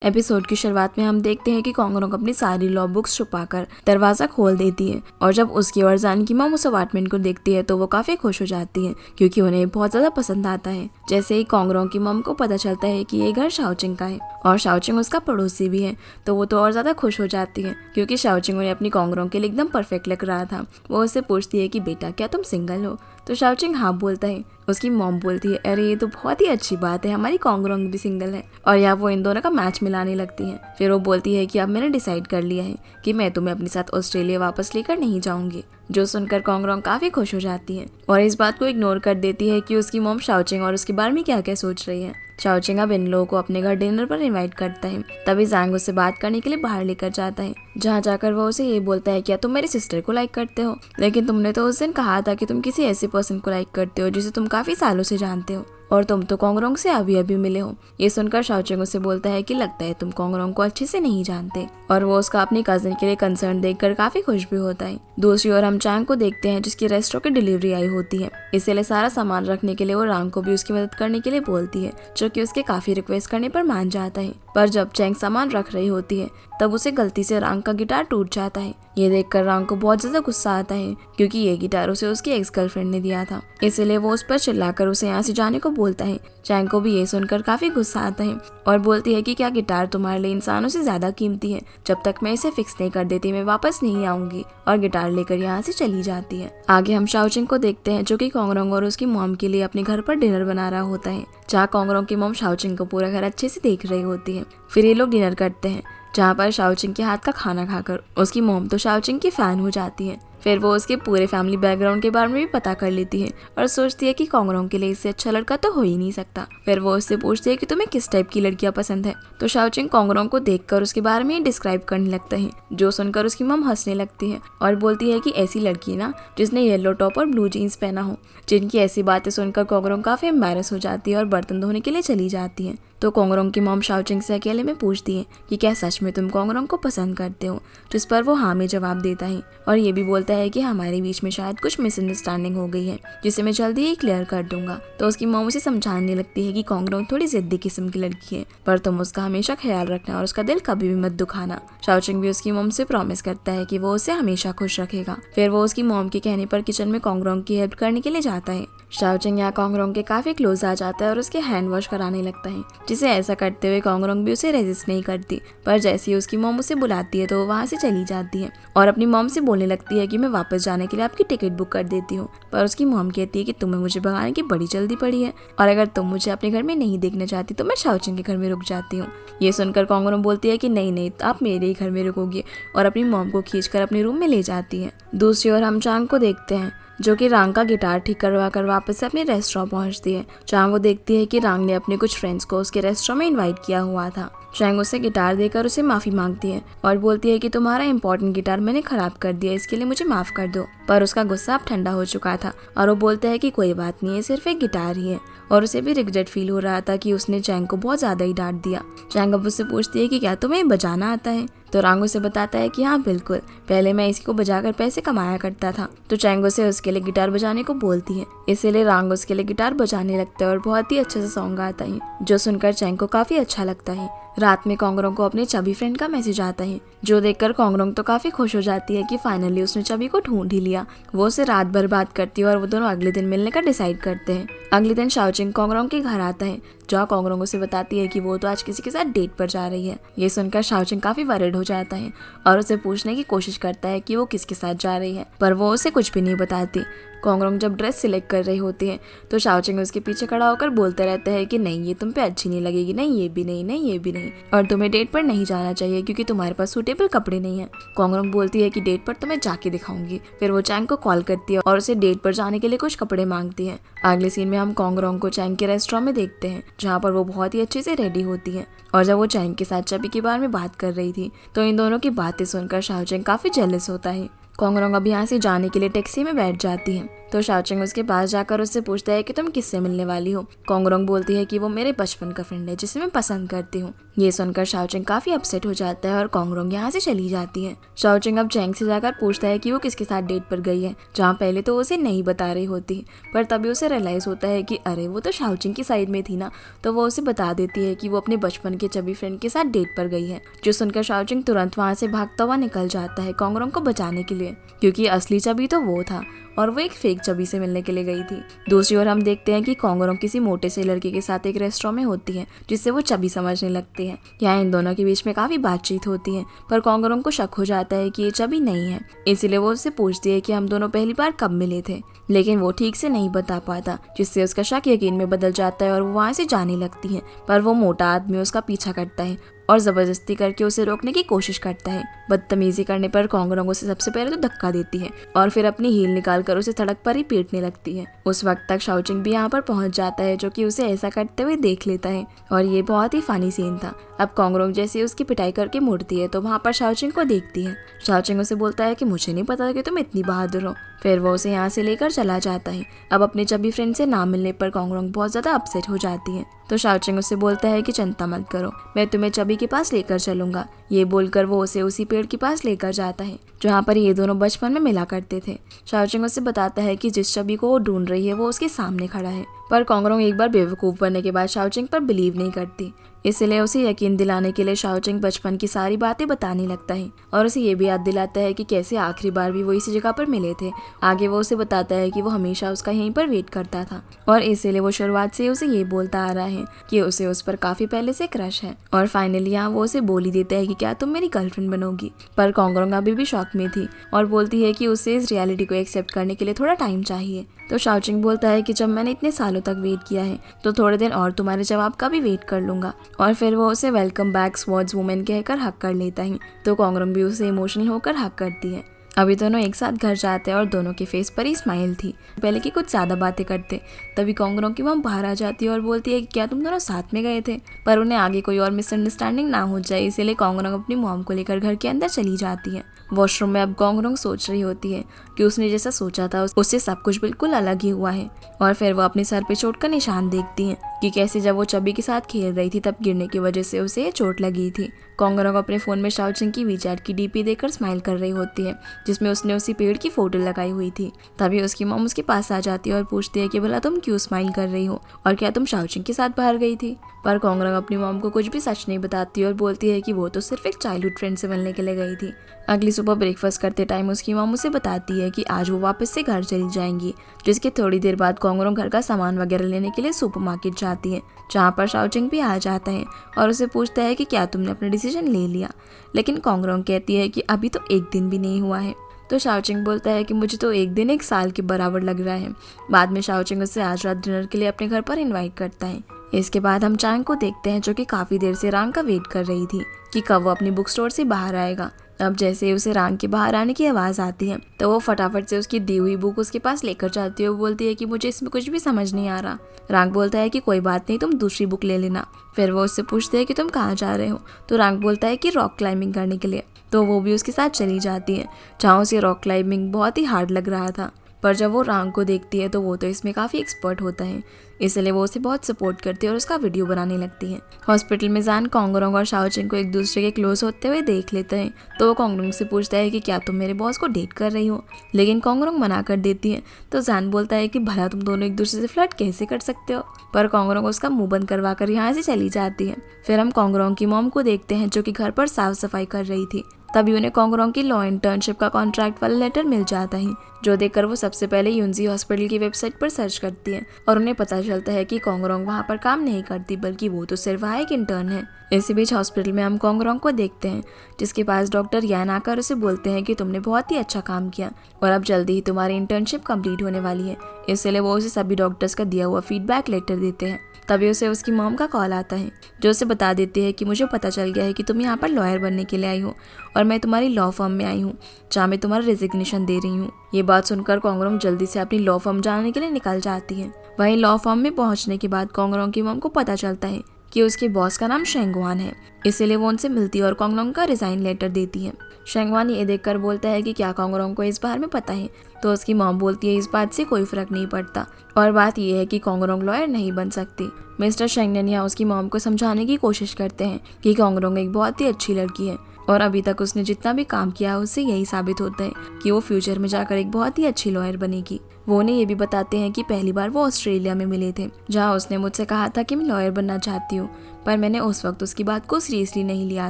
Episode की शुरुआत में हम देखते हैं कि कोंगरोंग अपनी सारी लॉ बुक्स छुपाकर दरवाजा खोल देती है और जब उसकी और जान की मॉम उस अपार्टमेंट को देखती है तो वो काफी खुश हो जाती है क्योंकि उन्हें बहुत ज्यादा पसंद आता है। जैसे ही कोंगरोंग की मॉम को पता चलता है कि ये घर शाओचिंग का है और शाओचिंग उसका पड़ोसी भी है तो वो तो और ज्यादा खुश हो जाती है क्योंकि शाओचिंग उन्हें अपनी कोंगरोंग के लिए एकदम परफेक्ट लग रहा था। वो उससे पूछती है कि बेटा क्या तुम सिंगल हो? तो शाओचिंग हाँ बोलता है। उसकी मॉम बोलती है अरे ये तो बहुत ही अच्छी बात है, हमारी कोंगरोंग भी सिंगल है। और यहाँ वो इन दोनों का मैच मिलाने लगती है। फिर वो बोलती है कि अब मैंने डिसाइड कर लिया है कि मैं तुम्हें अपने साथ ऑस्ट्रेलिया वापस लेकर नहीं जाऊंगी। जो सुनकर कोंगरोंग काफी खुश हो जाती है और इस बात को इग्नोर कर देती है कि उसकी मॉम शाओचिंग और उसके बारे में क्या क्या सोच रही है। शाओचिंग अब इन लोगों को अपने घर डिनर पर इनवाइट करता है। तभी जैंग उससे बात करने के लिए बाहर लेकर जाता है जहाँ जाकर वो उसे ये बोलता है क्या तुम मेरी सिस्टर को लाइक करते हो? लेकिन तुमने तो उस दिन कहा था कि तुम किसी ऐसे पर्सन को लाइक करते हो जिसे तुम काफी सालों से जानते हो और तुम तो कोंगरोंग से अभी अभी मिले हो। ये सुनकर शाओचिंग उससे बोलता है कि लगता है तुम कोंगरोंग को अच्छे से नहीं जानते और वो उसका अपनी कजिन के लिए कंसर्न देखकर काफी खुश भी होता है। दूसरी ओर हम चांग को देखते हैं जिसकी रेस्टोरेंट की डिलीवरी आई होती है, इसलिए सारा सामान रखने के लिए वो रांग को भी उसकी मदद करने के लिए बोलती है जो कि उसके काफी रिक्वेस्ट करने पर मान जाता है। पर जब चैंग सामान रख रही होती है तब उसे गलती से रांग का गिटार टूट जाता है। ये देखकर रांग को बहुत ज्यादा गुस्सा आता है क्योंकि ये गिटार उसे उसकी एक्स गर्लफ्रेंड ने दिया था, इसलिए वो उस पर चिल्लाकर उसे यहाँ से जाने को बोलता है। चैंग को भी ये सुनकर काफी गुस्सा आता है और बोलती है कि क्या गिटार तुम्हारे लिए इंसानों से ज्यादा कीमती है? जब तक मैं इसे फिक्स नहीं कर देती मैं वापस नहीं आऊंगी। और गिटार लेकर यहाँ से चली जाती है। आगे हम शाओचिंग को देखते हैं जो कि कोंगरोंग और उसकी मॉम के लिए अपने घर पर डिनर बना रहा होता है, जहाँ कोंगरोंग की मॉम शाओचिंग को पूरा घर अच्छे से देख रही होती है। फिर ये लोग डिनर करते हैं जहाँ पर शाओचिंग के हाथ का खाना खाकर उसकी मॉम तो शाओचिंग की फैन हो जाती है। फिर वो उसके पूरे फैमिली बैकग्राउंड के बारे में भी पता कर लेती है और सोचती है कि कोंगरोंग के लिए इससे अच्छा लड़का तो हो ही नहीं सकता। फिर वो उससे पूछती है कि तुम्हें किस टाइप की लड़कियां पसंद है, तो शाओचिंग कोंगरोंग को देखकर उसके बारे में डिस्क्राइब करने लगता है, जो सुनकर उसकी मम हंसने लगती है और बोलती है कि ऐसी लड़की ना जिसने येलो टॉप और ब्लू जीन्स पहना हो। जिनकी ऐसी बातें सुनकर कोंगरोंग काफी एम्बैरस हो जाती है और बर्तन धोने के लिए चली जाती है। तो कोंगरोंग की मॉम शाओचिंग से अकेले में पूछती है कि क्या सच में तुम कोंगरोंग को पसंद करते हो, जिस पर वो हाँ में जवाब देता है और ये भी बोलता है कि हमारे बीच में शायद कुछ मिसअंडरस्टैंडिंग हो गई है जिसे मैं जल्दी ही क्लियर कर दूंगा। तो उसकी मॉम उसे समझाने लगती है कि कोंगरोंग थोड़ी जिद्दी किस्म की लड़की है, पर तुम उसका हमेशा ख्याल रखना और उसका दिल कभी भी मत दुखाना। शाओचिंग भी उसकी मॉम से प्रॉमिस करता है कि वो उसे हमेशा खुश रखेगा। फिर वो उसकी मॉम के कहने पर किचन में कोंगरोंग की हेल्प करने के लिए जाता है। शाओचिंग यहाँ कोंगरोंग के काफी क्लोज आ जाता है और उसके हैंड वॉश कराने लगता है, जिसे ऐसा करते हुए कोंगरोंग भी उसे रेजिस्ट नहीं करती। पर जैसे ही उसकी मॉम उसे बुलाती है तो वो वहाँ से चली जाती है और अपनी मॉम से बोलने लगती है कि मैं वापस जाने के लिए आपकी टिकट बुक कर देती हूँ। पर उसकी मॉम कहती है कि तुम्हें मुझे भगाने की बड़ी जल्दी पड़ी है और अगर तुम मुझे अपने घर में नहीं देखना चाहती तो मैं शाओचिंग के घर में रुक जाती हूँ। ये सुनकर कोंगरोंग बोलती है कि नहीं नहीं, आप मेरे ही घर में रुकोगी और अपनी मॉम को खींचकर अपने रूम में ले जाती है। दूसरी ओर हम चांग को देखते हैं जो कि रांग का गिटार ठीक करवा कर वापस से अपने रेस्टोरेंट पहुंचती है। चांग वो देखती है कि रांग ने अपने कुछ फ्रेंड्स को उसके रेस्टोरेंट में इनवाइट किया हुआ था। चांग उसे गिटार देकर उसे माफी मांगती है और बोलती है कि तुम्हारा इम्पोर्टेंट गिटार मैंने खराब कर दिया, इसके लिए मुझे माफ कर दो। पर उसका गुस्सा अब ठंडा हो चुका था और वो बोलता है कि कोई बात नहीं है, सिर्फ एक गिटार ही है। और उसे भी रिग्रेट फील हो रहा था कि उसने चांग को बहुत ज्यादा ही डांट दिया। चांग अब उससे पूछती है कि क्या तुम्हें बजाना आता है? तो रांग उसे बताता है कि हाँ बिल्कुल, पहले मैं इसी को बजाकर पैसे कमाया करता था। तो चांग उसे उसके लिए गिटार बजाने को बोलती है, इसीलिए रांग उसके लिए गिटार बजाने लगता है और बहुत ही अच्छे से सॉन्ग आता है, जो सुनकर चांग को काफी अच्छा लगता है। रात में कोंगरोंग को अपने चबी फ्रेंड का मैसेज आता है, जो देखकर कोंगरोंग तो काफी खुश हो जाती है कि फाइनली उसने चबी को ढूंढ ही लिया। वो उसे रात भर बात करती है और वो दोनों अगले दिन मिलने का डिसाइड करते हैं। अगले दिन शाओचिंग कोंगरोंग के घर आता है, जहाँ कोंगरोंग उसे बताती है कि वो तो आज किसी के साथ डेट पर जा रही है। ये सुनकर शाओचिंग काफी वरिड हो जाता है और उसे पूछने की कोशिश करता है कि वो किसके साथ जा रही है, पर वो उसे कुछ भी नहीं बताती। कोंगरोंग जब ड्रेस सिलेक्ट कर रही होती है तो शाओचिंग उसके पीछे खड़ा होकर बोलते रहता है कि नहीं ये तुम पे अच्छी नहीं लगेगी, नहीं ये भी नहीं, नहीं ये भी नहीं, और तुम्हें डेट पर नहीं जाना चाहिए क्योंकि तुम्हारे पास सूटेबल कपड़े नहीं है। कोंगरोंग बोलती है कि डेट पर तो मैं जाके दिखाऊंगी। फिर वो चांग को कॉल करती है और उसे डेट पर जाने के लिए कुछ कपड़े मांगती है। अगले सीन में हम कोंगरोंग को चांग के रेस्टोरेंट में देखते हैं, जहाँ पर वो बहुत ही अच्छे से रेडी होती है और जब वो चांग के साथ चबी के बारे में बात कर रही थी तो इन दोनों की बातें सुनकर शाओचिंग काफी जेलस होता है। कोंगरोंग अब यहाँ से जाने के लिए टैक्सी में बैठ जाती है। तो शाओचिंग उसके पास जाकर उससे पूछता है कि तुम किससे मिलने वाली हो। कोंगरोंग बोलती है कि वो मेरे बचपन का फ्रेंड है जिसे मैं पसंद करती हूँ। ये सुनकर शाओचिंग काफी अपसेट हो जाता है और कोंगरोंग यहाँ से चली जाती है। शाओचिंग अब चैंग से जाकर पूछता है कि वो किसके साथ डेट पर गई है, जहाँ पहले तो उसे नहीं बता रही होती, पर तभी उसे रियलाइज होता है कि अरे वो तो शाओचिंग की साइड में थी ना। तो वो उसे बता देती है कि वो अपने बचपन के चबी फ्रेंड के साथ डेट पर गई है। जो सुनकर शाओचिंग तुरंत वहाँ से भागता हुआ निकल जाता है कोंगरोंग को बचाने के लिए, क्योंकि असली चबी तो वो था और वो एक फेक चबी से मिलने के लिए गई थी। दूसरी ओर हम देखते हैं कि कोंगरोंग किसी मोटे से लड़के के साथ एक रेस्टोरेंट में होती है जिससे वो चबी समझने लगती है। यहाँ इन दोनों के बीच में काफी बातचीत होती है, पर कोंगरोंग को शक हो जाता है कि ये चबी नहीं है, इसलिए वो उससे पूछती है कि हम दोनों पहली बार कब मिले थे, लेकिन वो ठीक से नहीं बता पाता, जिससे उसका शक यकीन में बदल जाता है और वो वहाँ से जाने लगती है। पर वो मोटा आदमी उसका पीछा करता है और जबरदस्ती करके उसे रोकने की कोशिश करता है। बदतमीजी करने पर कोंगरोंग उसे सबसे पहले तो धक्का देती है और फिर अपनी हील निकालकर उसे सड़क पर ही पीटने लगती है। उस वक्त तक शाओचिंग भी यहाँ पर पहुंच जाता है, जो कि उसे ऐसा करते हुए देख लेता है और ये बहुत ही फनी सीन था। अब कोंगरोंग जैसे उसकी पिटाई करके मुड़ती है तो वहाँ पर शाओचिंग को देखती है। शाओचिंग उसे बोलता है कि मुझे नहीं पता कि तुम इतनी बहादुर हो। फिर वो उसे यहाँ से लेकर चला जाता है। अब अपने चबी फ्रेंड से ना मिलने पर कोंगरोंग बहुत ज्यादा अपसेट हो जाती है, तो शाओचिंग उसे बोलता है कि चिंता मत करो, मैं तुम्हें चबी के पास लेकर चलूंगा। ये बोलकर वो उसे उसी पेड़ के पास लेकर जाता है जहाँ पर ये दोनों बचपन में मिला करते थे। शाओचिंग उसे बताता है कि जिस चबी को वो ढूंढ रही है वो उसके सामने खड़ा है, पर कोंगरोंग एक बार बेवकूफ बनने के बाद शाओचिंग पर बिलीव नहीं करती, इसलिए उसे यकीन दिलाने के लिए शाओचिंग बचपन की सारी बातें बताने लगता है और उसे ये भी याद दिलाता है कि कैसे आखिरी बार भी वो इसी जगह पर मिले थे। आगे वो उसे बताता है कि वो हमेशा उसका यहीं पर वेट करता था और इसलिए वो शुरुआत से उसे ये बोलता आ रहा है कि उसे उस पर काफी पहले से क्रश है। और फाइनली यहाँ वो उसे बोल ही देता है कि क्या तुम मेरी गर्लफ्रेंड बनोगी। पर कोंगरोंग अभी भी शॉक में थी और बोलती है कि उसे इस रियलिटी को एक्सेप्ट करने के लिए थोड़ा टाइम चाहिए। तो शाओचिंग बोलता है कि जब मैंने इतने सालों तक वेट किया है तो थोड़े दिन और तुम्हारे जवाब का भी वेट कर लूंगा। और फिर वो उसे वेलकम बैक स्वॉर्ड्स वुमेन कहकर हक कर लेता है, तो कोंगरोंग भी उसे इमोशनल होकर हक करती है। अभी दोनों एक साथ घर जाते हैं और दोनों के फेस पर ही स्माइल थी। पहले की कुछ ज्यादा बातें करते, तभी कोंगरोंग की मॉम बाहर आ जाती है और बोलती है कि क्या तुम दोनों साथ में गए थे, पर उन्हें आगे कोई और मिसअंडरस्टैंडिंग ना हो जाए, इसीलिए कोंगरोंग अपनी मॉम को लेकर घर के अंदर चली जाती है। वॉशरूम में अब कोंगरोंग सोच रही होती है कि उसने जैसा सोचा था उससे सब कुछ बिल्कुल अलग ही हुआ है। और फिर वो अपने सर पे चोट का निशान देखती है कि कैसे जब वो चबी के साथ खेल रही थी तब गिरने की वजह से उसे चोट लगी थी। कोंगरोंग अपने फोन में शाओचिंग की वीचैट की डीपी देखकर स्माइल कर रही होती है जिसमें उसने उसी पेड़ की फोटो लगाई हुई थी। तभी उसकी मॉम उसके पास आ जाती है और पूछती है कि भला तुम क्यों स्माइल कर रही हो और क्या तुम शाओचिंग के साथ बाहर गई थी। पर कोंगरोंग अपनी मॉम को कुछ भी सच नहीं बताती और बोलती है कि वो तो सिर्फ एक चाइल्डहुड फ्रेंड से मिलने के लिए गई थी। अगली सुबह ब्रेकफास्ट करते टाइम उसकी मॉम उसे बताती है कि आज वो वापस से घर चली जाएंगी, जिसके थोड़ी देर बाद कोंगरोंग घर का सामान वगैरह लेने के लिए सुपरमार्केट जाती है, जहाँ पर शाओचिंग भी आ जाता है और उसे पूछता है कि क्या तुमने अपना डिसीजन ले लिया। लेकिन कोंगरोंग कहती है कि अभी तो एक दिन भी नहीं हुआ है। तो शाओचिंग बोलता है कि मुझे तो एक दिन एक साल के बराबर लग रहा है। बाद में शाओचिंग उसे आज रात डिनर के लिए अपने घर पर इनवाइट करता है। इसके बाद हम चांग को देखते हैं, जो कि काफी देर से रांग का वेट कर रही थी कि कब वो अपनी बुक स्टोर से बाहर आएगा। अब जैसे ही उसे रांग के बाहर आने की आवाज आती है तो वो फटाफट से उसकी दी हुई बुक उसके पास लेकर जाती है। वो बोलती है कि मुझे इसमें कुछ भी समझ नहीं आ रहा। रांग बोलता है कि कोई बात नहीं, तुम दूसरी बुक ले लेना। फिर वो उससे पूछते हैं कि तुम कहाँ जा रहे हो, तो रांग बोलता है कि रॉक क्लाइंबिंग करने के लिए। तो वो भी उसके साथ चली जाती है, जहाँ उसे रॉक क्लाइंबिंग बहुत ही हार्ड लग रहा था। पर जब वो रांग को देखती है तो वो तो इसमें काफ़ी एक्सपर्ट होता है, इसलिए वो उसे बहुत सपोर्ट करती है और उसका वीडियो बनाने लगती है। हॉस्पिटल में जान कोंगरोंग और शाओचिंग को एक दूसरे के क्लोज होते हुए देख लेते हैं, तो वो कोंगरोंग से पूछता है कि क्या तुम मेरे बॉस को डेट कर रही हो, लेकिन कोंगरोंग मना कर देती है। तो जान बोलता है कि भला तुम दोनों एक दूसरे से फ्लर्ट कैसे कर सकते हो, पर कोंगरोंग उसका मुंह बंद करवा कर यहाँ से चली जाती है। फिर हम कोंगरोंग की मॉम को देखते हैं, जो कि घर पर साफ सफाई कर रही थी। तभी उन्हें कोंगरोंग की लॉ इंटर्नशिप का कॉन्ट्रैक्ट वाला लेटर मिल जाता है, जो देखकर वो सबसे पहले यूनजी हॉस्पिटल की वेबसाइट पर सर्च करती है और उन्हें पता चलता है कि कोंगरोंग वहाँ पर काम नहीं करती, बल्कि वो तो सिर्फ वहाँ एक इंटर्न है। इसी बीच हॉस्पिटल में हम कोंगरोंग को देखते हैं, जिसके पास डॉक्टर यान आकर उसे बोलते हैं कि तुमने बहुत ही अच्छा काम किया और अब जल्दी ही तुम्हारी इंटर्नशिप कंप्लीट होने वाली है। इसलिए वो उसे सभी डॉक्टर्स का दिया हुआ फीडबैक लेटर देते हैं। तभी उसे उसकी मॉम का कॉल आता है, जो उसे बता देती है कि मुझे पता चल गया है कि तुम यहाँ पर लॉयर बनने के लिए आई हो और मैं तुम्हारी लॉ फर्म में आई हूँ, जहाँ मैं तुम्हारा रेजिग्नेशन दे रही हूँ। ये बात सुनकर कोंगरोंग जल्दी से अपनी लॉ फर्म जाने के लिए निकल जाती है। वहीं लॉ फर्म में पहुंचने के बाद कोंगरोंग की मॉम को पता चलता है कि उसके बॉस का नाम शेंगवान है, इसीलिए वो उनसे मिलती है और कोंगलोंग का रिजाइन लेटर देती है। शेंगवान ये देखकर बोलता है कि क्या कोंगलोंग को इस बारे में पता है, तो उसकी मॉम बोलती है इस बात से कोई फर्क नहीं पड़ता, और बात यह है कि कोंगलोंग लॉयर नहीं बन सकती। मिस्टर शेंगनेन यहाँ उसकी मॉम को समझाने की कोशिश करते हैं कि कोंगलोंग एक बहुत ही अच्छी लड़की है और अभी तक उसने जितना भी काम किया उससे यही साबित होता है कि वो फ्यूचर में जाकर एक बहुत ही अच्छी लॉयर बनेगी। वो उन्हें ये भी बताते हैं कि पहली बार वो ऑस्ट्रेलिया में मिले थे, जहाँ उसने मुझसे कहा था कि मैं लॉयर बनना चाहती हूँ, पर मैंने उस वक्त उसकी बात को सीरियसली नहीं लिया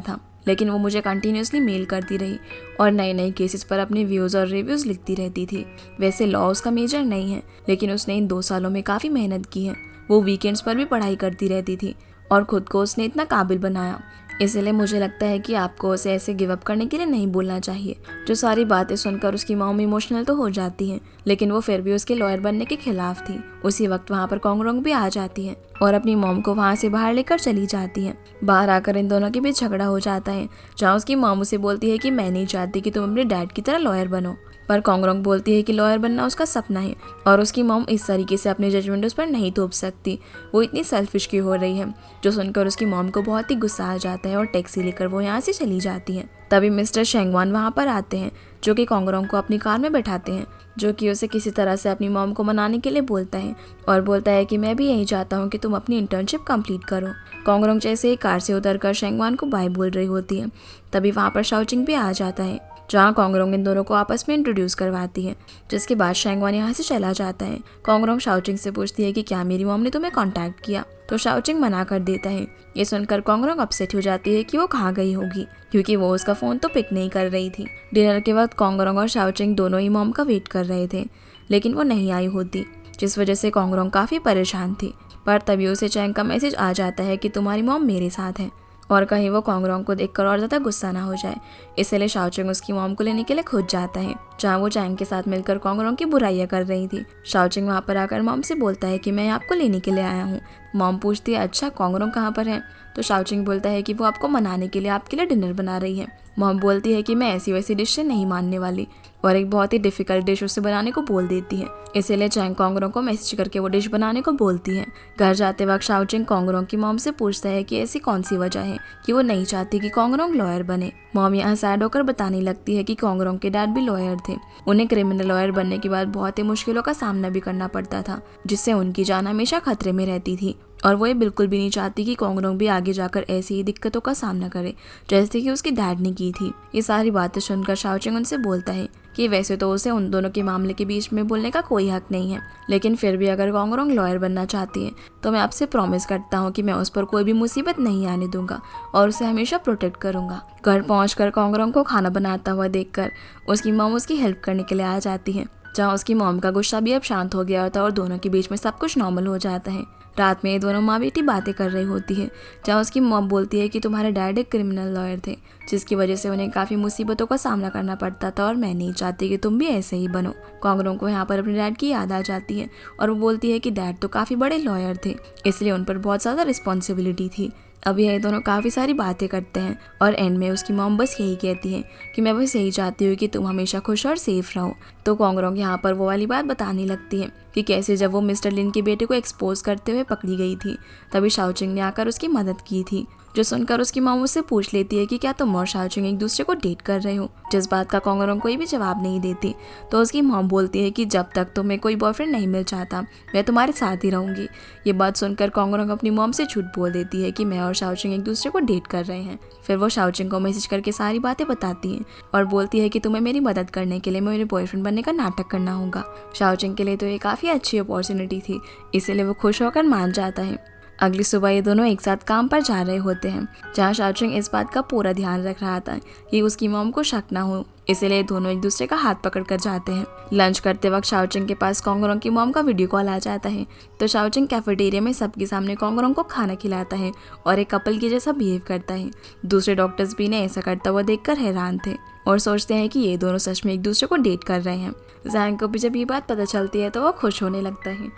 था। लेकिन वो मुझे कंटिन्यूसली मेल करती रही और नए नए केसेस पर अपने व्यूज़ और रिव्यूज़ लिखती रहती थी। वैसे लॉ उसका मेजर नहीं है, लेकिन उसने इन 2 सालों में काफ़ी मेहनत की है। वो वीकेंड्स पर भी पढ़ाई करती रहती थी और खुद को उसने इतना काबिल बनाया। इसलिए मुझे लगता है कि आपको उसे ऐसे गिव अप करने के लिए नहीं बोलना चाहिए। जो सारी बातें सुनकर उसकी मॉम इमोशनल तो हो जाती है, लेकिन वो फिर भी उसके लॉयर बनने के खिलाफ थी। उसी वक्त वहाँ पर कोंगलोंग भी आ जाती है और अपनी मॉम को वहाँ से बाहर लेकर चली जाती है। बाहर आकर इन दोनों के बीच झगड़ा हो जाता है, जहाँ उसकी मॉम उसे बोलती है कि मैं नहीं चाहती कि तुम अपने डैड की तरह लॉयर बनो, पर कोंगलोंग बोलती है कि लॉयर बनना उसका सपना है और उसकी मॉम इस तरीके से अपने जजमेंट उस पर नहीं थोप सकती। वो इतनी सेल्फिश क्यों हो रही है, जो सुनकर उसकी मॉम को बहुत ही गुस्सा आ जाता है और टैक्सी लेकर वो यहाँ से चली जाती है। तभी मिस्टर शेंगवान वहाँ पर आते हैं, जो कि कोंगलोंग को अपनी कार में बैठाते हैं, जो कि उसे किसी तरह से अपनी मॉम को मनाने के लिए बोलता है और बोलता है कि मैं भी यही चाहता हूँ कि तुम अपनी इंटर्नशिप कंप्लीट करो। कोंगलोंग जैसे ही कार से उतरकर शेंगवान को बाय बोल रही होती है, तभी वहाँ पर शाओचिंग भी आ जाता है, जहाँ कोंगलोंग इन दोनों को आपस में इंट्रोड्यूस करवाती है, जिसके बाद शेंगवान यहाँ से चला जाता है। कोंगलोंग शाओचिंग से पूछती है कि क्या मेरी मॉम ने तुम्हें कांटेक्ट किया, तो शाओचिंग मना कर देता है। ये सुनकर कोंगलोंग अपसेट हो जाती है कि वो कहाँ गई होगी, क्योंकि वो उसका फ़ोन तो पिक नहीं कर रही थी। डिनर के वक्त कोंगलोंग और शाओचिंग दोनों ही मॉम का वेट कर रहे थे, लेकिन वो नहीं आई होती, जिस वजह से कोंगलोंग काफ़ी परेशान थी। पर तभी उसे चैंग का मैसेज आ जाता है कि तुम्हारी मॉम मेरे साथ है, और कहीं वो कोंगलोंग को देखकर और ज़्यादा गुस्सा ना हो जाए, इसलिए शाओचिंग उसकी मॉम को लेने के लिए खुद जाता है, जहाँ वो चैंग के साथ मिलकर कोंगलोंग की बुराइयां कर रही थी। शाओचिंग वहाँ पर आकर मॉम से बोलता है कि मैं आपको लेने के लिए आया हूँ। मॉम पूछती है अच्छा कोंगलोंग कहाँ पर है, तो शाओचिंग बोलता है कि वो आपको मनाने के लिए आपके लिए डिनर बना रही है। मॉम बोलती है कि मैं ऐसी वैसी डिश से नहीं मानने वाली, और एक बहुत ही डिफिकल्ट डिश उसे बनाने को बोल देती है। इसलिए चैंग कोंगलोंग को मैसेज करके वो डिश बनाने को बोलती है। घर जाते वक्त शाओचिंग कोंगलोंग की मॉम से पूछता है कि ऐसी कौन सी वजह है कि वो नहीं चाहती कि कोंगलोंग लॉयर बने। मॉम यहाँ सैड होकर बताने लगती है कि कोंगलोंग के डैड भी लॉयर थे, उन्हें क्रिमिनल लॉयर बनने के बाद बहुत ही मुश्किलों का सामना भी करना पड़ता था, जिससे उनकी जान हमेशा खतरे में रहती थी, और वो ये बिल्कुल भी नहीं चाहती कि कोंगलोंग भी आगे जाकर ऐसी ही दिक्कतों का सामना करे जैसे कि उसके डैड ने की थी। ये सारी बातें सुनकर शाओचिंग उनसे बोलता है कि वैसे तो उसे उन दोनों के मामले के बीच में बोलने का कोई हक नहीं है, लेकिन फिर भी अगर कोंगलोंग लॉयर बनना चाहती है तो मैं आपसे प्रॉमिस करता हूँ कि मैं उस पर कोई भी मुसीबत नहीं आने दूंगा और उसे हमेशा प्रोटेक्ट करूंगा। घर पहुंचकर कोंगलोंग को खाना बनाता हुआ देखकर उसकी मॉम उसकी हेल्प करने के लिए आ जाती है, जहाँ उसकी मॉम का गुस्सा भी अब शांत हो गया होता है और दोनों के बीच में सब कुछ नॉर्मल हो जाता है। रात में ये दोनों माँ बेटी बातें कर रही होती है, जहाँ उसकी मॉम बोलती है कि तुम्हारे डैड एक क्रिमिनल लॉयर थे, जिसकी वजह से उन्हें काफ़ी मुसीबतों का सामना करना पड़ता था, और मैं नहीं चाहती कि तुम भी ऐसे ही बनो। कोंगलोंग को यहाँ पर अपने डैड की याद आ जाती है और वो बोलती है कि डैड तो काफ़ी बड़े लॉयर थे, इसलिए उन पर बहुत ज़्यादा रिस्पॉन्सिबिलिटी थी। अब ये दोनों काफ़ी सारी बातें करते हैं और एंड में उसकी मॉम बस यही कहती है कि मैं बस यही चाहती हूँ कि तुम हमेशा खुश और सेफ रहो। तो कोंगलोंग यहाँ पर वो वाली बात बताने लगती है कि कैसे जब वो मिस्टर लिन के बेटे को एक्सपोज करते हुए पकड़ी गई थी, तभी शाओचिंग ने आकर उसकी मदद की थी, जो सुनकर उसकी मॉम उससे पूछ लेती है कि क्या तुम और शाओचिंग एक दूसरे को डेट कर रहे हो, जिस बात का कोंगलोंग कोई भी जवाब नहीं देती। तो उसकी मॉम बोलती है कि जब तक तुम्हें कोई बॉयफ्रेंड नहीं मिल जाता मैं तुम्हारे साथ ही रहूंगी। ये बात सुनकर कोंगलोंग अपनी मॉम से झूठ बोल देती है कि मैं और शाओचिंग एक दूसरे को डेट कर रहे हैं। फिर वो शाओचिंग को मैसेज करके सारी बातें बताती है और बोलती है कि तुम्हें मेरी मदद करने के लिए मेरे बॉयफ्रेंड बनने का नाटक करना होगा। शाओचिंग के लिए तो ये काफ़ी अच्छी अपॉर्चुनिटी थी, इसीलिए वो खुश होकर मान जाता है। अगली सुबह ये दोनों एक साथ काम पर जा रहे होते हैं, जहाँ शाओचिंग इस बात का पूरा ध्यान रख रहा था कि उसकी मॉम को शक ना हो, इसलिए दोनों एक दूसरे का हाथ पकड़ कर जाते हैं। लंच करते वक्त शाओचिंग के पास कोंगलोंग की मॉम का वीडियो कॉल आ जाता है, तो शाओचिंग कैफेटेरिया में सबके सामने कोंगलोंग को खाना खिलाता है और एक कपल की जैसा बिहेव करता है। दूसरे डॉक्टर्स भी इन्हें ऐसा करता हुआ देखकर हैरान थे और सोचते हैं कि ये दोनों सच में एक दूसरे को डेट कर रहे हैं। जैंग को भी जब ये बात पता चलती है तो वो खुश होने लगता है।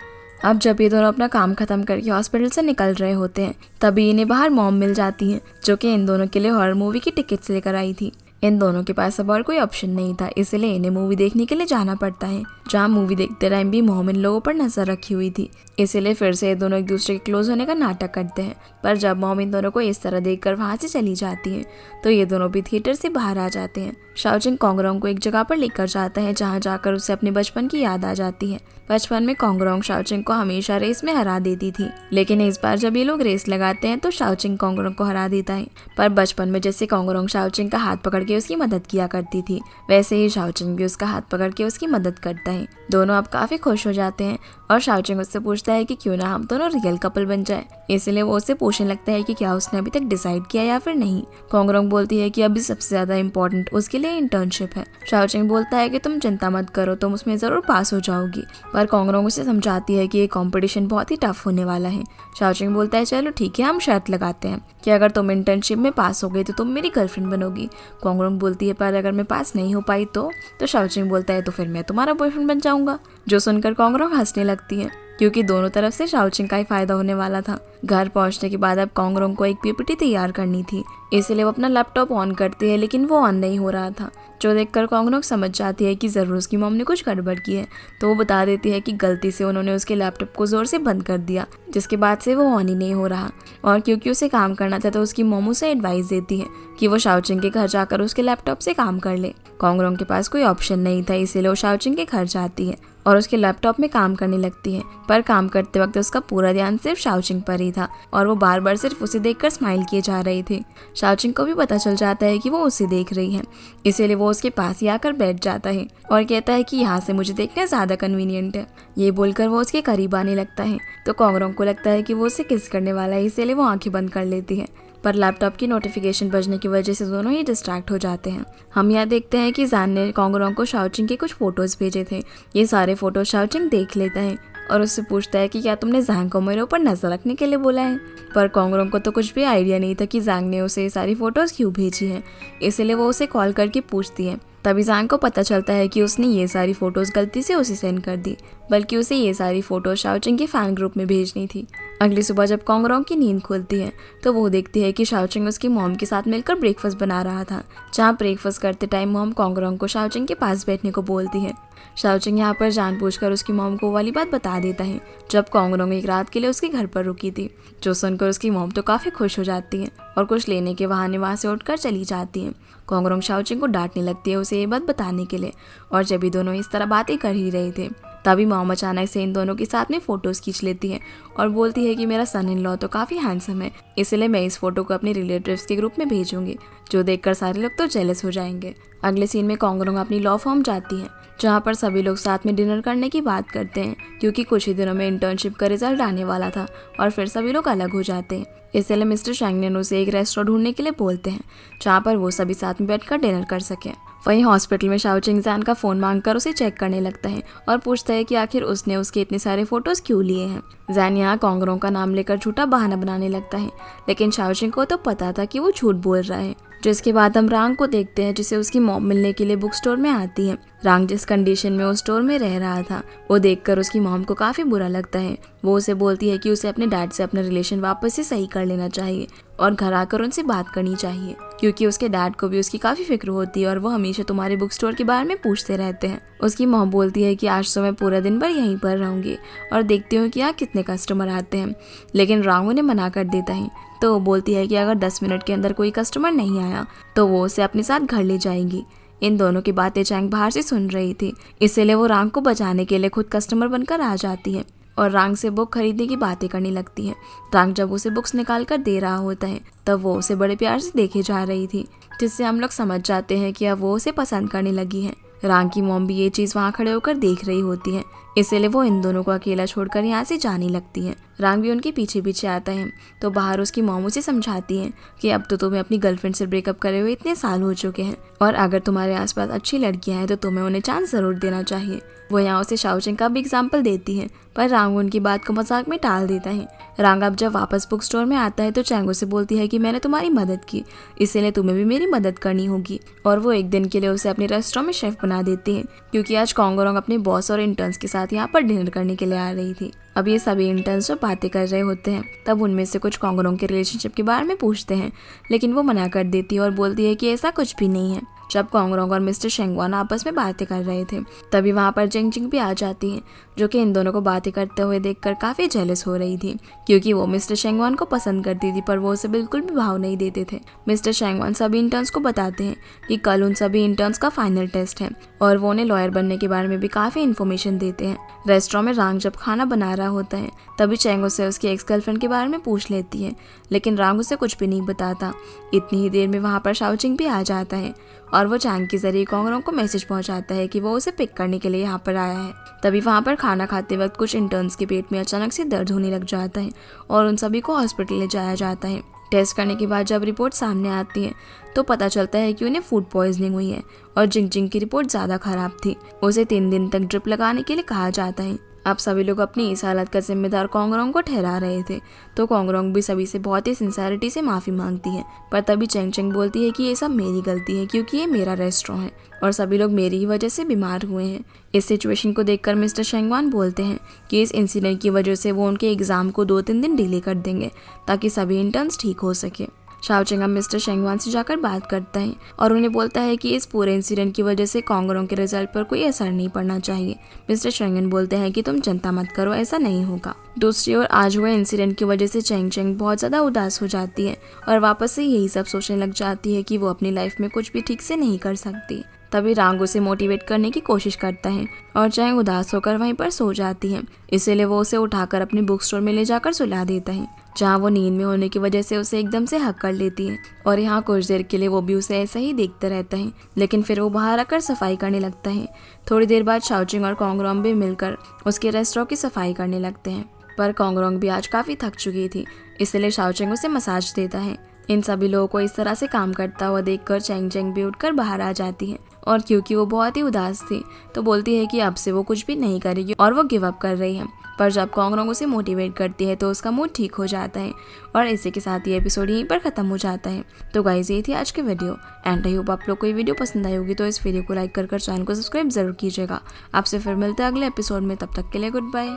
अब जब ये दोनों अपना काम खत्म करके हॉस्पिटल से निकल रहे होते हैं, तभी इन्हें बाहर मॉम मिल जाती है, जो कि इन दोनों के लिए हॉरर मूवी की टिकट्स लेकर आई थी। इन दोनों के पास अब और कोई ऑप्शन नहीं था, इसलिए इन्हें मूवी देखने के लिए जाना पड़ता है, जहाँ मूवी देखते टाइम भी मोम इन लोगों पर नजर रखी हुई थी। इसलिए फिर से ये दोनों एक दूसरे के क्लोज होने का नाटक करते हैं। पर जब मोम इन दोनों को इस तरह देखकर वहां से चली जाती है तो ये दोनों भी थिएटर से बाहर आ जाते हैं। शाओजिंग कोंगरोंग को एक जगह पर लेकर जाता है, जहाँ जाकर उसे अपने बचपन की याद आ जाती है। बचपन में कोंगरोंग शाओजिंग को हमेशा रेस में हरा देती थी, लेकिन इस बार जब ये लोग रेस लगाते हैं तो शाओजिंग कोंगरोंग को हरा देता है। पर बचपन में जैसे कोंगरोंग शाओजिंग का हाथ पकड़ के उसकी मदद किया करती थी, वैसे ही शाओजिंग भी उसका हाथ पकड़ के उसकी मदद करता है। दोनों अब काफी खुश हो जाते हैं और शाओजिंग उससे पूछता है कि क्यों ना हम दोनों रियल कपल बन जाए। इसलिए वो उससे पूछने लगता है कि क्या उसने अभी तक डिसाइड किया या फिर नहीं। कोंगरोंग बोलती है कि अभी सबसे ज्यादा इम्पोर्टेंट उसके लिए इंटर्नशिप है। शाओजिंग बोलता है कि तुम चिंता मत करो, तुम उसमें जरूर पास हो जाओगी। पर कोंगरोंग उसे समझाती है कि ये कंपटीशन बहुत ही टफ होने वाला है। शाओजिंग बोलता है चलो ठीक है, हम शर्त लगाते हैं कि अगर तुम इंटर्नशिप में पास हो गई तो तुम मेरी गर्लफ्रेंड बनोगी। कोंगरोंग बोलती है पर अगर मैं पास नहीं हो पाई तो शाओजिंग बोलता है तो फिर मैं तुम्हारा बॉयफ्रेंड बन जाऊंगा। जो सुनकर कोंगरोंग हंसने लगती है, क्योंकि दोनों तरफ से शाओजिंग का ही फायदा होने वाला था। घर पहुंचने के बाद अब कोंगरोंग को एक पीपीटी तैयार करनी थी, इसलिए वो अपना लैपटॉप ऑन करती है, लेकिन वो ऑन नहीं हो रहा था। जो देखकर कोंगरोंग समझ जाती है कि जरूर उसकी मॉम ने कुछ गड़बड़ की है, तो वो बता देती है कि गलती से उन्होंने उसके लैपटॉप को जोर से बंद कर दिया, जिसके बाद से वो ऑन ही नहीं हो रहा। और क्योंकि उसे काम करना था तो उसकी मॉम उसे एडवाइस देती है कि वो शाओजिंग के घर जाकर उसके लैपटॉप से काम कर ले। कोंगरोंग के पास कोई ऑप्शन नहीं था, इसीलिए वो शाओजिंग के घर जाती है और उसके लैपटॉप में काम करने लगती है। पर काम करते वक्त उसका पूरा ध्यान सिर्फ शाओजिंग पर ही था और वो बार बार सिर्फ उसे देखकर स्माइल किए जा रही थी। शाओजिंग को भी पता चल जाता है कि वो उसे देख रही है, इसीलिए वो उसके पास ही आकर बैठ जाता है और कहता है कि यहाँ से मुझे देखना ज्यादा कन्वीनियंट है। ये बोलकर वो उसके करीब आने लगता है तो कोंगरोंग को लगता है कि वो उसे किस करने वाला है, इसीलिए वो आंखें बंद कर लेती है। पर लैपटॉप की नोटिफिकेशन बजने की वजह से दोनों ही डिस्ट्रैक्ट हो जाते हैं। हम यहाँ देखते हैं कि जैन ने कोंगरोंग को शाओजिंग के कुछ फोटोज भेजे थे। ये सारे फोटोज शाओजिंग देख लेता है और उससे पूछता है कि क्या तुमने जैंग को मेरे ऊपर नजर रखने के लिए बोला है। पर कोंगरोंग को तो कुछ भी आइडिया नहीं था कि जैंग ने उसे ये सारी फोटोज क्यों भेजी है, इसलिए वो उसे कॉल करके पूछती है। तभी जैंग को पता चलता है कि उसने ये सारी फोटोज गलती से उसे सेंड कर दी, बल्कि उसे ये सारी फोटोज शाओजिंग के फैन ग्रुप में भेजनी थी। अगली सुबह जब कोंगरोंग की नींद खुलती है तो वो देखती है कि शाओजिंग उसकी मॉम के साथ मिलकर ब्रेकफास्ट बना रहा था, जहाँ ब्रेकफास्ट करते टाइम मॉम कोंगरोंग को शाओजिंग के पास बैठने को बोलती है। शाओजिंग यहाँ पर जानबूझकर उसकी मॉम को वाली बात बता देता है जब कोंगरोंग एक रात के लिए उसके घर पर रुकी थी। जो सुनकर उसकी मॉम तो काफी खुश हो जाती है और कुछ लेने के बहाने वहाँ से उठकर चली जाती है। कोंगरोंग शाओजिंग को डांटने लगती है उसे ये बात बताने के लिए, और जब भी दोनों इस तरह बातें कर ही रहे थे तभी मॉम अचानक से इन दोनों के साथ में फोटोज खींच लेती है और बोलती है कि मेरा सन इन लॉ तो काफी हैंडसम है, इसलिए मैं इस फोटो को अपने रिलेटिव्स के ग्रुप में भेजूंगी, जो देखकर सारे लोग तो जेलस हो जाएंगे। अगले सीन में कोंगरोंग अपनी लॉ फॉर्म जाती है, जहाँ पर सभी लोग साथ में डिनर करने की बात करते हैं, क्योंकि कुछ ही दिनों में इंटर्नशिप का रिजल्ट आने वाला था और फिर सभी लोग अलग हो जाते हैं। इसलिए मिस्टर शैंगनेन उसे एक रेस्टोरेंट ढूंढने के लिए बोलते हैं, जहाँ पर वो सभी साथ में बैठकर डिनर कर सके। वहीं हॉस्पिटल में शाओजिंग जैन का फोन मांगकर उसे चेक करने लगता है और पूछता है कि आखिर उसने उसके इतने सारे फोटोज क्यों लिए हैं। जैन यहाँ कोंगरोंग का नाम लेकर झूठा बहाना बनाने लगता है, लेकिन शाओजिंग को तो पता था कि वो झूठ बोल रहा है। जिसके बाद हम रांग को देखते हैं, जिसे उसकी मॉम मिलने के लिए बुक स्टोर में आती है। रांग जिस कंडीशन में उस स्टोर में रह रहा था वो देखकर उसकी मॉम को काफी बुरा लगता है। वो उसे बोलती है कि उसे अपने डैड से अपना रिलेशन वापस से सही कर लेना चाहिए और घर आकर उनसे बात करनी चाहिए, क्योंकि उसके डैड को भी उसकी काफी फिक्र होती है और वो हमेशा तुम्हारे बुक स्टोर के बारे में पूछते रहते हैं। उसकी मॉम बोलती है कि आज तो मैं पूरा दिन भर यहीं पर रहूंगी और देखती हूँ कि यहाँ कितने कस्टमर आते हैं, लेकिन रांग उन्हें मना कर देता है। तो वो बोलती है कि अगर 10 मिनट के अंदर कोई कस्टमर नहीं आया तो वो उसे अपने साथ घर ले जाएगी। इन दोनों की बातें चैंग बाहर से सुन रही थी, इसलिए वो रांग को बचाने के लिए खुद कस्टमर बनकर आ जाती है और रांग से बुक खरीदने की बातें करने लगती है। रांग जब उसे बुक्स निकाल कर दे रहा होता है तब वो उसे बड़े प्यार से देखे जा रही थी, जिससे हम लोग समझ जाते हैं कि अब वो उसे पसंद करने लगी है। रांग की मॉम भी ये चीज वहाँ खड़े होकर देख रही होती है, इसलिए वो इन दोनों को अकेला छोड़कर यहाँ से जाने लगती है। रांग भी उनके पीछे पीछे आता है तो बाहर उसकी मॉम उसे समझाती है कि अब तो तुम्हें अपनी गर्लफ्रेंड से ब्रेकअप करे हुए इतने साल हो चुके हैं और अगर तुम्हारे आसपास अच्छी लड़कियां हैं तो तुम्हें उन्हें चांस जरूर देना चाहिए। वो यहाँ उसे शाओजिंग का भी एग्जाम्पल देती है, पर रांग उनकी बात को मजाक में टाल देता है। रांग अब जब वापस बुक स्टोर में आता है तो चैंगो से बोलती है कि मैंने तुम्हारी मदद की, इसलिए तुम्हें भी मेरी मदद करनी होगी, और वो एक दिन के लिए उसे अपने रेस्टोरेंट में शेफ बना देती है, क्योंकि आज कोंगरोंग अपने बॉस और इंटर्न्स के साथ यहाँ पर डिनर करने के लिए आ रही थी। अब ये सभी इंटर्न्स जब बातें कर रहे होते हैं तब उनमें से कुछ कोंगरोंग के रिलेशनशिप के बारे में पूछते हैं, लेकिन वो मना कर देती है और बोलती है कि ऐसा कुछ भी नहीं है। जब कोंगरोंग और मिस्टर शेंगवान आपस में बातें कर रहे थे तभी वहाँ पर जिंग जिंग भी आ जाती है, जो कि इन दोनों को बातें करते हुए देखकर काफी जेलस हो रही थी, क्योंकि वो मिस्टर शेंगवान को पसंद करती थी पर वो उसे बिल्कुल भी भाव नहीं देते थे। मिस्टर शेंगवान सभी इंटर्न्स को बताते हैं कि कल उन सभी इंटर्न्स का फाइनल टेस्ट है और वो उन्हें लॉयर बनने के बारे में भी काफी इन्फॉर्मेशन देते हैं। रेस्टोरेंट में रांग जब खाना बना रहा होता है तभी चैंग उसे उसकी एक्स गर्लफ्रेंड के बारे में पूछ लेती है, लेकिन रांग उसे कुछ भी नहीं बताता। इतनी ही देर में वहाँ पर शाओचिंग भी आ जाता है और वो चैंग के जरिए कोंगरोंग को मैसेज पहुंचाता है कि वो उसे पिक करने के लिए यहाँ पर आया है। तभी वहाँ पर खाना खाते वक्त कुछ इंटर्न्स के पेट में अचानक से दर्द होने लग जाता है और उन सभी को हॉस्पिटल ले जाया जाता है। टेस्ट करने के बाद जब रिपोर्ट सामने आती है तो पता चलता है कि उन्हें फूड पॉइजनिंग हुई है और जिंग जिंग की रिपोर्ट ज़्यादा खराब थी। उसे 3 दिन तक ड्रिप लगाने के लिए कहा जाता है। अब सभी लोग अपनी इस हालत का जिम्मेदार कोंगरोंग को ठहरा रहे थे, तो कोंगरोंग भी सभी से बहुत ही सिंसेरिटी से माफ़ी मांगती है। पर तभी चेंग चेंग बोलती है कि ये सब मेरी गलती है क्योंकि ये मेरा रेस्टोरेंट है और सभी लोग मेरी ही वजह से बीमार हुए हैं। इस सिचुएशन को देखकर मिस्टर शेंगवान बोलते हैं कि इस इंसिडेंट की वजह से वो उनके एग्ज़ाम को 2-3 दिन डिले कर देंगे ताकि सभी इंटर्न्स ठीक हो सके। शाओचिंग मिस्टर शेंगवान से जाकर बात करता है और उन्हें बोलता है कि इस पूरे इंसिडेंट की वजह से कोंगरोंग के रिजल्ट पर कोई असर नहीं पड़ना चाहिए। मिस्टर शेंगवान बोलते हैं कि तुम चिंता मत करो, ऐसा नहीं होगा। दूसरी ओर आज हुए इंसिडेंट की वजह से चेंग चेंग बहुत ज़्यादा उदास हो जाती है और वापस से यही सब सोचने लग जाती है कि वो अपनी लाइफ में कुछ भी ठीक से नहीं कर सकती। तभी रांग उसे मोटिवेट करने की कोशिश करता है और चैंग उदास होकर वहीं पर सो जाती है, इसीलिए वो उसे उठाकर अपने बुक स्टोर में ले जाकर सुला देता है, जहाँ वो नींद में होने की वजह से उसे एकदम से हक कर लेती है और यहाँ कुछ देर के लिए वो भी उसे ऐसा ही देखता रहता है, लेकिन फिर वो बाहर आकर सफाई करने लगता है। थोड़ी देर बाद शाओचिंग और कोंगरोंग भी मिलकर उसके रेस्टोरेंट की सफाई करने लगते हैं, पर कोंगरोंग भी आज काफ़ी थक चुकी थी, इसलिए शाओचिंग उसे मसाज देता है। इन सभी लोगों को इस तरह से काम करता हुआ देखकर चेंग चेंग भी उठकर बाहर आ जाती है और क्योंकि वो बहुत ही उदास थी तो बोलती है कि अब से वो कुछ भी नहीं करेगी और वो गिव अप कर रही है। पर जब कोंगरोंग उसे मोटिवेट करती है तो उसका मूड ठीक हो जाता है और इसी के साथ ये एपिसोड यहीं पर खत्म हो जाता है। तो गाइस ये थी आज की वीडियो एंड आई होप आप लोग को ये वीडियो पसंद आई होगी, तो इस वीडियो को लाइक कर चैनल को सब्सक्राइब जरूर कीजिएगा। आपसे फिर मिलते हैं अगले एपिसोड में, तब तक के लिए गुड बाय।